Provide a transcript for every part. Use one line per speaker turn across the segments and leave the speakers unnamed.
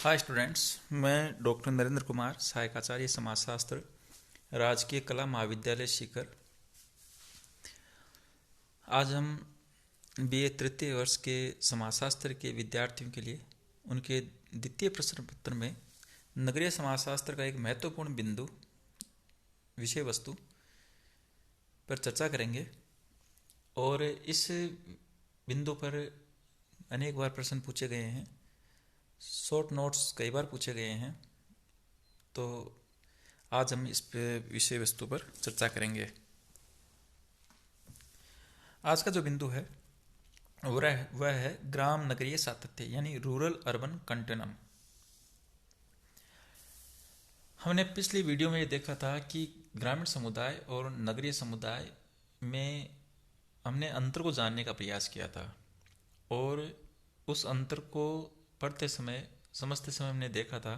Hi students, मैं doctor Narendra Kumar, सहायक आचार्य समाजशास्त्र, राजकीय कला महाविद्यालय सीकर। आज हम बीए तृतीय वर्ष के समाजशास्त्र के विद्यार्थियों के लिए उनके द्वितीय प्रश्न पत्र में नगरीय समाजशास्त्र का एक महत्वपूर्ण बिंदु विषय वस्तु पर चर्चा करेंगे। और इस बिंदु पर अनेक बार प्रश्न पूछे गए हैं, शॉर्ट नोट्स कई बार पूछे गए हैं। तो आज हम इस विषय वस्तु पर चर्चा करेंगे। आज का जो बिंदु है वह है ग्राम नगरीय सातत्य, यानी रूरल अर्बन कंटिन्यूम। हमने पिछली वीडियो में ये देखा था कि ग्रामीण समुदाय और नगरीय समुदाय में हमने अंतर को जानने का प्रयास किया था, और उस अंतर को पढ़ते समय समझते समय हमने देखा था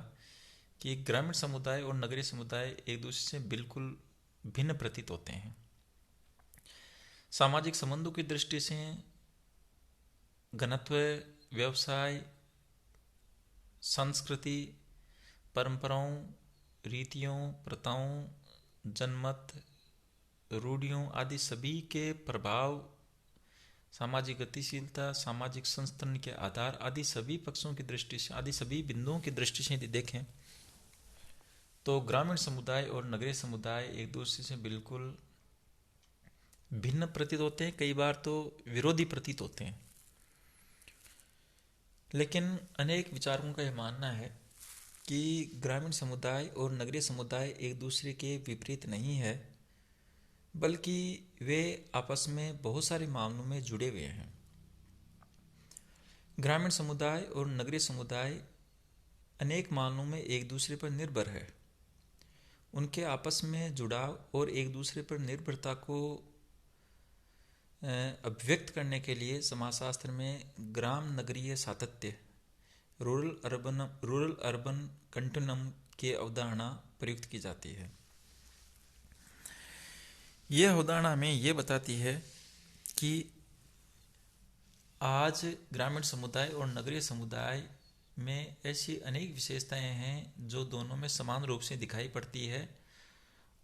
कि ग्रामीण समुदाय और नगरीय समुदाय एक दूसरे से बिल्कुल भिन्न प्रतीत होते हैं। सामाजिक संबंधों की दृष्टि से, घनत्व, व्यवसाय, संस्कृति, परंपराओं, रीतियों, प्रथाओं, जनमत, रूढ़ियों आदि सभी के प्रभाव, सामाजिक गतिशीलता, सामाजिक संस्तरण के आधार आदि सभी पक्षों की दृष्टि से, आदि सभी बिंदुओं की दृष्टि से यदि देखें तो ग्रामीण समुदाय और नगरीय समुदाय एक दूसरे से बिल्कुल भिन्न प्रतीत होते हैं, कई बार तो विरोधी प्रतीत होते हैं। लेकिन अनेक विचारकों का यह मानना है कि ग्रामीण समुदाय और नगरीय समुदाय एक दूसरे के विपरीत नहीं है, बल्कि वे आपस में बहुत सारे मामलों में जुड़े हुए हैं। ग्रामीण समुदाय और नगरीय समुदाय अनेक मामलों में एक दूसरे पर निर्भर है। उनके आपस में जुड़ाव और एक दूसरे पर निर्भरता को अभिव्यक्त करने के लिए समाजशास्त्र में ग्राम नगरीय सातत्य, रूरल अर्बन कंटिन्यूम की अवधारणा प्रयुक्त की जाती है। यह अवधारणा हमें यह बताती है कि आज ग्रामीण समुदाय और नगरीय समुदाय में ऐसी अनेक विशेषताएं हैं जो दोनों में समान रूप से दिखाई पड़ती है,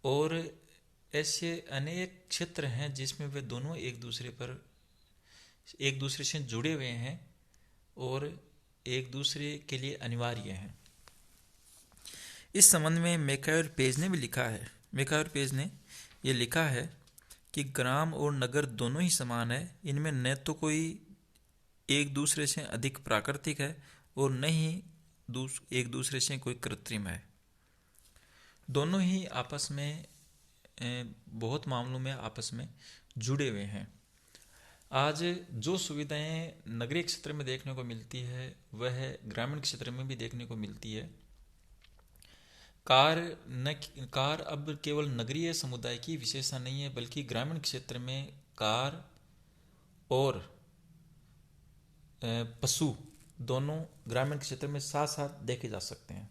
और ऐसे अनेक क्षेत्र हैं जिसमें वे दोनों एक दूसरे से जुड़े हुए हैं और एक दूसरे के लिए अनिवार्य हैं। इस संबंध में मैकायर पेज ने भी लिखा है। मैकायर पेज ने यह लिखा है कि ग्राम और नगर दोनों ही समान है। इनमें न तो कोई एक दूसरे से अधिक प्राकृतिक है और न ही एक दूसरे से कोई कृत्रिम है। दोनों ही आपस में बहुत मामलों में आपस में जुड़े हुए हैं। आज जो सुविधाएं नगरीय क्षेत्र में देखने को मिलती है वह ग्रामीण क्षेत्र में भी देखने को मिलती है। कार अब केवल नगरीय समुदाय की विशेषता नहीं है, बल्कि ग्रामीण क्षेत्र में कार और पशु दोनों ग्रामीण क्षेत्र में साथ साथ देखे जा सकते हैं।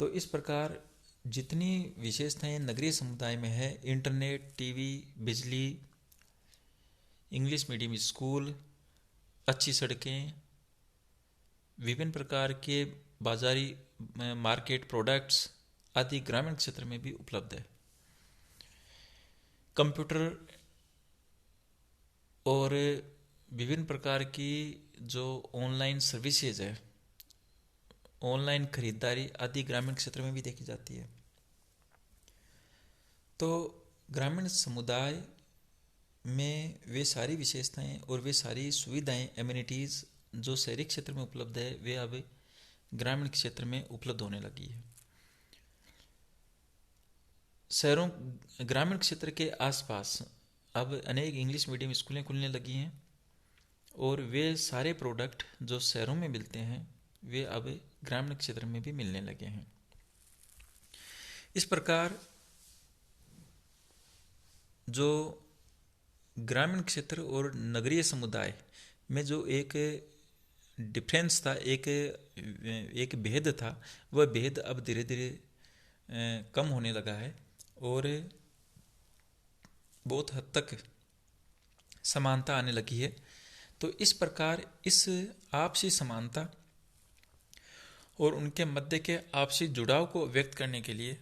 तो इस प्रकार जितनी विशेषताएं नगरीय समुदाय में है, इंटरनेट, टीवी, बिजली, इंग्लिश मीडियम स्कूल, अच्छी सड़कें, विभिन्न प्रकार के बाजारी मार्केट प्रोडक्ट्स आदि ग्रामीण क्षेत्र में भी उपलब्ध है। कंप्यूटर और विभिन्न प्रकार की जो ऑनलाइन सर्विसेज है, ऑनलाइन खरीदारी आदि ग्रामीण क्षेत्र में भी देखी जाती है। तो ग्रामीण समुदाय में वे सारी विशेषताएं और वे सारी सुविधाएं, एमिनिटीज़ जो शहरी क्षेत्र में उपलब्ध है, वे अब ग्रामीण क्षेत्र में उपलब्ध होने लगी है। ग्रामीण क्षेत्र के आसपास अब अनेक इंग्लिश मीडियम स्कूलें खुलने लगी हैं, और वे सारे प्रोडक्ट जो शहरों में मिलते हैं वे अब ग्रामीण क्षेत्र में भी मिलने लगे हैं। इस प्रकार जो ग्रामीण क्षेत्र और नगरीय समुदाय में जो एक डिफरेंस था, एक भेद था, वह भेद अब धीरे धीरे कम होने लगा है और बहुत हद तक समानता आने लगी है। तो इस प्रकार इस आपसी समानता और उनके मध्य के आपसी जुड़ाव को व्यक्त करने के लिए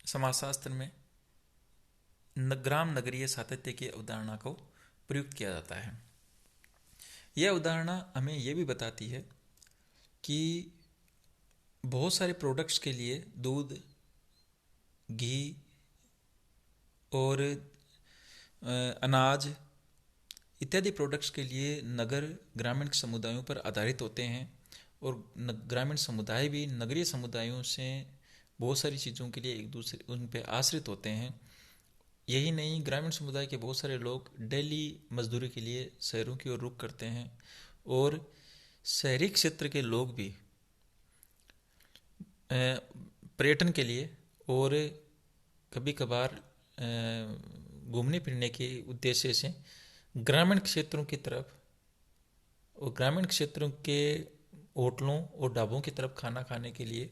समाजशास्त्र में ग्राम नगरीय सातत्य की अवधारणा को प्रयुक्त किया जाता है। यह अवधारणा हमें यह भी बताती है कि बहुत सारे प्रोडक्ट्स के लिए दूध, घी और अनाज इत्यादि प्रोडक्ट्स के लिए नगर ग्रामीण समुदायों पर आधारित होते हैं और ग्रामीण समुदाय भी नगरीय समुदायों से बहुत सारी चीज़ों के लिए एक दूसरे उन पर आश्रित होते हैं। यही नहीं, ग्रामीण समुदाय के बहुत सारे लोग डेली मजदूरी के लिए शहरों की ओर रुख करते हैं और शहरी क्षेत्र के लोग भी पर्यटन के लिए और कभी कभार घूमने फिरने के उद्देश्य से ग्रामीण क्षेत्रों की तरफ और ग्रामीण क्षेत्रों के होटलों और ढाबों की तरफ खाना खाने के लिए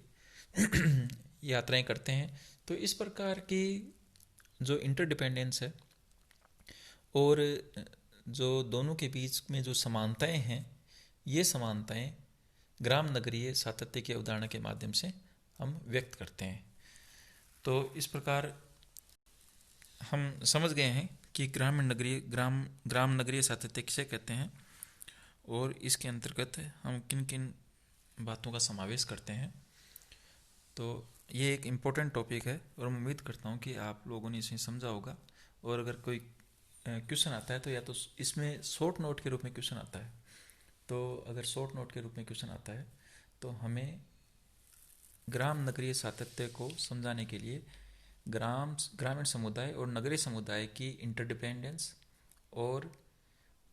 यात्राएं करते हैं। तो इस प्रकार की जो इंटरडिपेंडेंस है और जो दोनों के बीच में जो समानताएं हैं, ये समानताएं ग्राम नगरीय सातत्य की अवधारणा के माध्यम से हम व्यक्त करते हैं। तो इस प्रकार हम समझ गए हैं कि ग्राम नगरीय सातत्य किसे कहते हैं और इसके अंतर्गत हम किन किन बातों का समावेश करते हैं। तो ये एक इम्पोर्टेंट टॉपिक है और मैं उम्मीद करता हूँ कि आप लोगों ने इसे समझा होगा। और अगर कोई क्वेश्चन आता है तो या तो इसमें शॉर्ट नोट के रूप में क्वेश्चन आता है, तो अगर शॉर्ट नोट के रूप में क्वेश्चन आता है तो हमें ग्राम नगरीय सातत्य को समझाने के लिए ग्रामीण समुदाय और नगरीय समुदाय की इंटरडिपेंडेंस और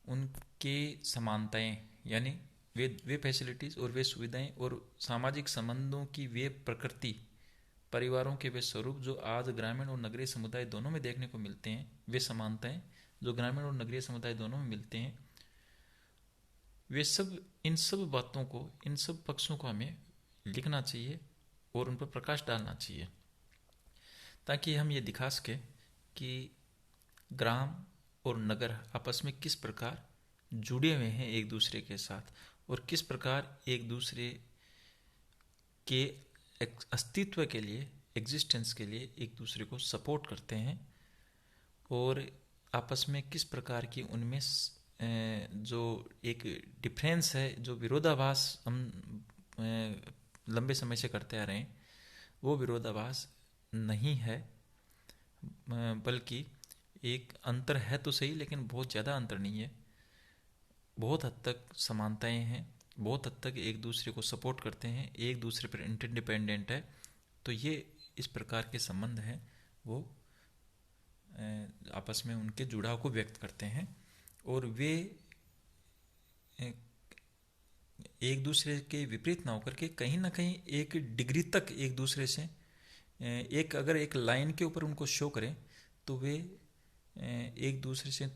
उनकी समानताएं, यानी वे फैसिलिटीज़ और वे सुविधाएं और सामाजिक संबंधों की वे प्रकृति, परिवारों के वे स्वरूप जो आज ग्रामीण और नगरीय समुदाय दोनों में देखने को मिलते हैं, वे समानताएं जो ग्रामीण और नगरीय समुदाय दोनों में मिलते हैं, वे सब, इन सब बातों को, इन सब पक्षों को हमें लिखना चाहिए और उन पर प्रकाश डालना चाहिए, ताकि हम ये दिखा सकें कि ग्राम और नगर आपस में किस प्रकार जुड़े हुए हैं एक दूसरे के साथ और किस प्रकार एक दूसरे के अस्तित्व के लिए, एग्जिस्टेंस के लिए एक दूसरे को सपोर्ट करते हैं और आपस में किस प्रकार की उनमें जो एक डिफरेंस है, जो विरोधाभास हम लंबे समय से करते आ रहे हैं, वो विरोधाभास नहीं है, बल्कि एक अंतर है तो सही, लेकिन बहुत ज़्यादा अंतर नहीं है। बहुत हद तक समानताएं हैं, बहुत हद तक एक दूसरे को सपोर्ट करते हैं, एक दूसरे पर इंटरडिपेंडेंट है। तो ये इस प्रकार के संबंध हैं, वो आपस में उनके जुड़ाव को व्यक्त करते हैं और वे एक दूसरे के विपरीत ना होकर के कहीं ना कहीं एक डिग्री तक एक दूसरे से अगर एक लाइन के ऊपर उनको शो करें तो वे एक दूसरे से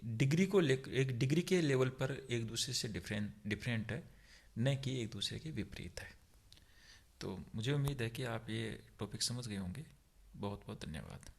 डिग्री को लेकर, एक डिग्री के लेवल पर एक दूसरे से डिफरेंट है, न कि एक दूसरे के विपरीत है। तो मुझे उम्मीद है कि आप ये टॉपिक समझ गए होंगे। बहुत बहुत धन्यवाद।